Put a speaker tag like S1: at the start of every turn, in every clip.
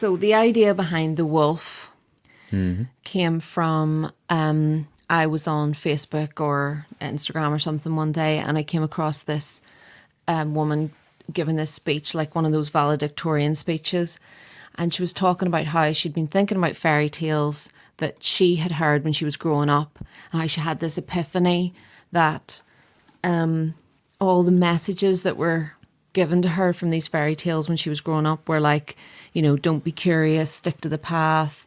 S1: So the idea behind the wolf came from I was on Facebook or Instagram or something one day, and I came across this woman giving this speech, like one of those valedictorian speeches, and she was talking about how she'd been thinking about fairy tales that she had heard when she was growing up, and how she had this epiphany that all the messages that were given to her from these fairy tales when she was growing up were like, you know, don't be curious, stick to the path,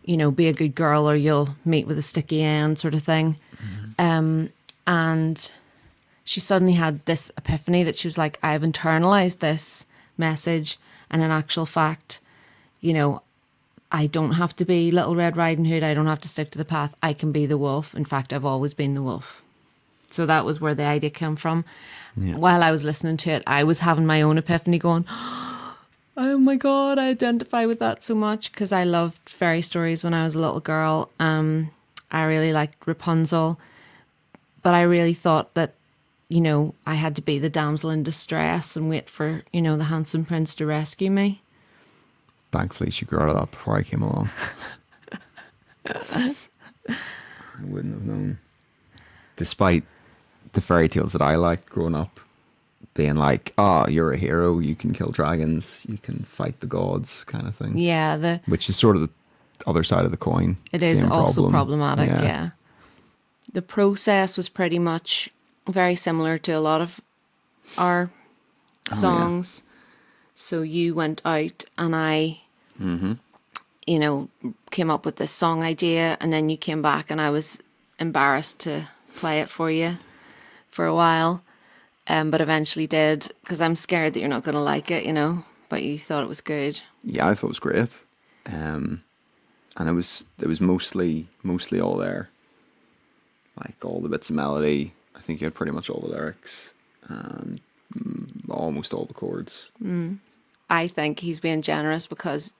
S1: you know, be a good girl or you'll meet with a sticky end, sort of thing. And she suddenly had this epiphany that she was like, I've internalized this message, and in actual fact, you know, I don't have to be Little Red Riding Hood. I don't have to stick to the path. I can be the wolf. In fact, I've always been the wolf. So that was where the idea came from. Yeah. While I was listening to it, I was having my own epiphany going, oh my God, I identify with that so much, because I loved fairy stories when I was a little girl. I really liked Rapunzel, but I really thought that, you know, I had to be the damsel in distress and wait for, you know, the handsome prince to rescue me.
S2: Thankfully, she grew out of that before I came along. I wouldn't have known. Despite the fairy tales that I liked growing up, being like, oh, you're a hero, you can kill dragons, you can fight the gods, kind of thing.
S1: Yeah.
S2: Which is sort of the other side of the coin.
S1: It is also problematic, yeah. The process was pretty much very similar to a lot of our songs. Yeah. So you went out and I, you know, came up with this song idea, and then you came back and I was embarrassed to play it for you for a while, but eventually did, because I'm scared that you're not going to like it, you know, but you thought it was good.
S2: Yeah, I thought it was great. And it was mostly all there. Like all the bits of melody. I think you had pretty much all the lyrics and almost all the chords.
S1: I think he's being generous, because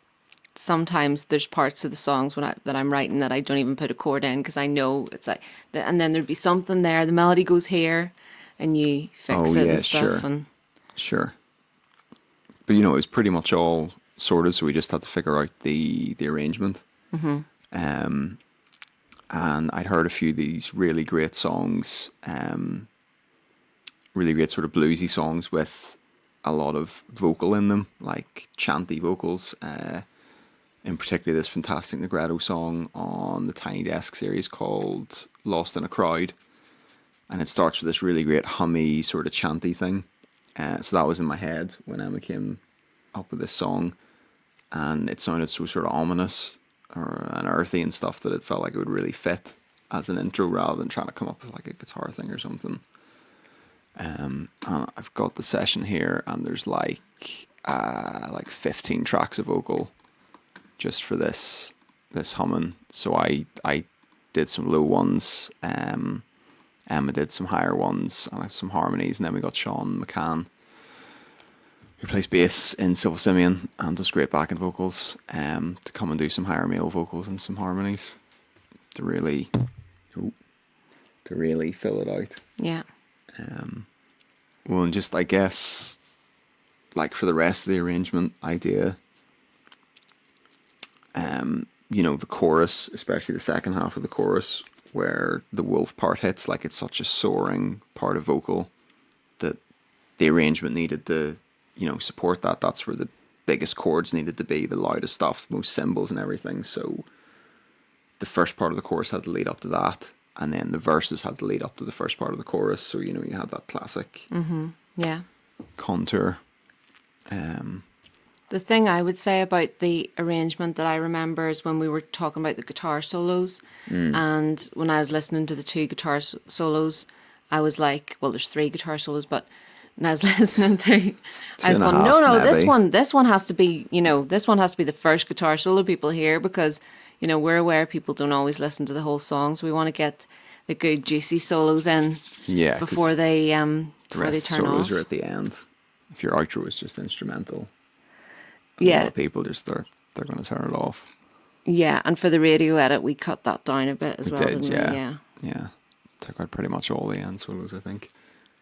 S1: sometimes there's parts of the songs that I'm writing that I don't even put a chord in, because I know it's like, and then there'd be something there, the melody goes here, and you fix it and stuff.
S2: Sure. But you know, it was pretty much all sorted, so we just had to figure out the arrangement. And I'd heard a few of these really great songs, really great sort of bluesy songs with a lot of vocal in them, like chanty vocals. In particular, this fantastic Negretto song on the Tiny Desk series called Lost in a Crowd. And it starts with this really great hummy sort of chanty thing. So that was in my head when Emma came up with this song. And it sounded so sort of ominous and earthy and stuff that it felt like it would really fit as an intro rather than trying to come up with like a guitar thing or something. And I've got the session here, and there's like 15 tracks of vocal just for this humming. So I did some low ones, Emma did some higher ones, and I have some harmonies, and then we got Sean McCann, who plays bass in Civil Simeon and does great backing vocals, to come and do some higher male vocals and some harmonies to really fill it out.
S1: Yeah.
S2: Well, and just I guess, like for the rest of the arrangement idea, you know, the chorus, especially the second half of the chorus, where the wolf part hits, like it's such a soaring part of vocal that the arrangement needed to, you know, support that. That's where the biggest chords needed to be, the loudest stuff, most cymbals and everything. So the first part of the chorus had to lead up to that, and then the verses had to lead up to the first part of the chorus. So, you know, you had that classic contour.
S1: The thing I would say about the arrangement that I remember is when we were talking about the guitar solos, and when I was listening to the two guitar solos, I was like, well, there's three guitar solos, but when I was listening to, I was going, no, this one has to be, you know, this one has to be the first guitar solo people hear, because, you know, we're aware people don't always listen to the whole songs. We want to get the good juicy solos in before they turn off.
S2: Solos are at the end. If your outro is just instrumental, a lot of people just they're going to turn it off.
S1: Yeah, and for the radio edit, we cut that down a bit as well, didn't we?
S2: Yeah. Took out pretty much all the end solos, I think.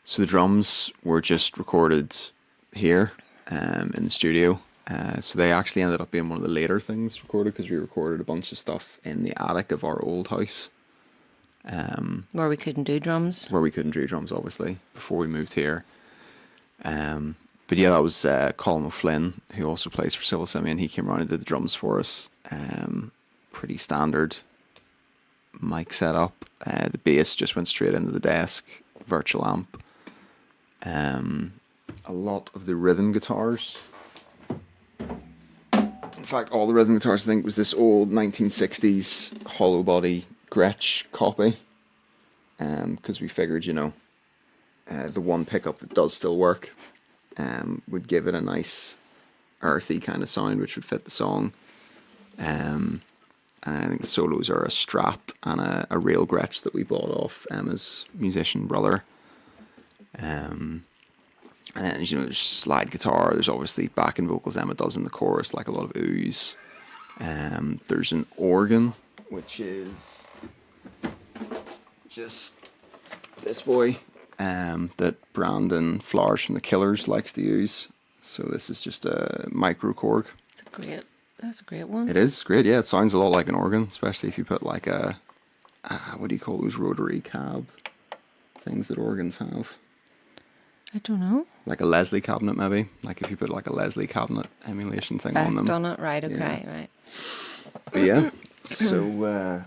S2: So the drums were just recorded here in the studio, So they actually ended up being one of the later things recorded, because we recorded a bunch of stuff in the attic of our old house.
S1: Where we couldn't do drums.
S2: Where we couldn't do drums, obviously, before we moved here. But yeah, that was Colin O'Flynn, who also plays for Civil Simian. He came around and did the drums for us. Pretty standard mic setup. The bass just went straight into the desk, virtual amp. A lot of the rhythm guitars. In fact, all the rhythm guitars, I think, was this old 1960s hollow body Gretsch copy. Because we figured, the one pickup that does still work would give it a nice earthy kind of sound, which would fit the song. And I think the solos are a Strat and a rail Gretsch that we bought off Emma's musician brother. And then, there's slide guitar. There's obviously backing vocals Emma does in the chorus, like a lot of ooze. There's an organ, which is just this boy that Brandon Flowers from the Killers likes to use. So this is just a micro Korg.
S1: That's a great one.
S2: It is great, yeah. It sounds a lot like an organ, especially if you put like a what do you call those rotary cab things that organs have?
S1: I don't know.
S2: Like a Leslie cabinet, maybe. Like if you put like a Leslie cabinet emulation thing on them.
S1: Done it right. Okay,
S2: Yeah.
S1: right.
S2: But yeah, so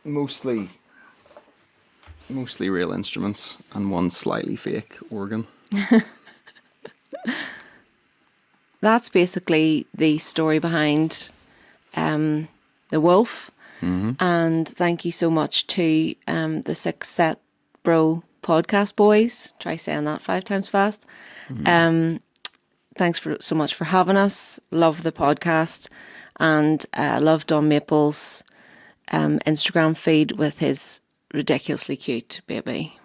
S2: mostly real instruments and one slightly fake organ.
S1: That's basically the story behind The Wolf.
S2: Mm-hmm.
S1: And thank you so much to the Six Set Bro podcast boys. Try saying that 5 times fast.
S2: Mm-hmm.
S1: Thanks so much for having us. Love the podcast. And love Don Maple's Instagram feed with his ridiculously cute baby.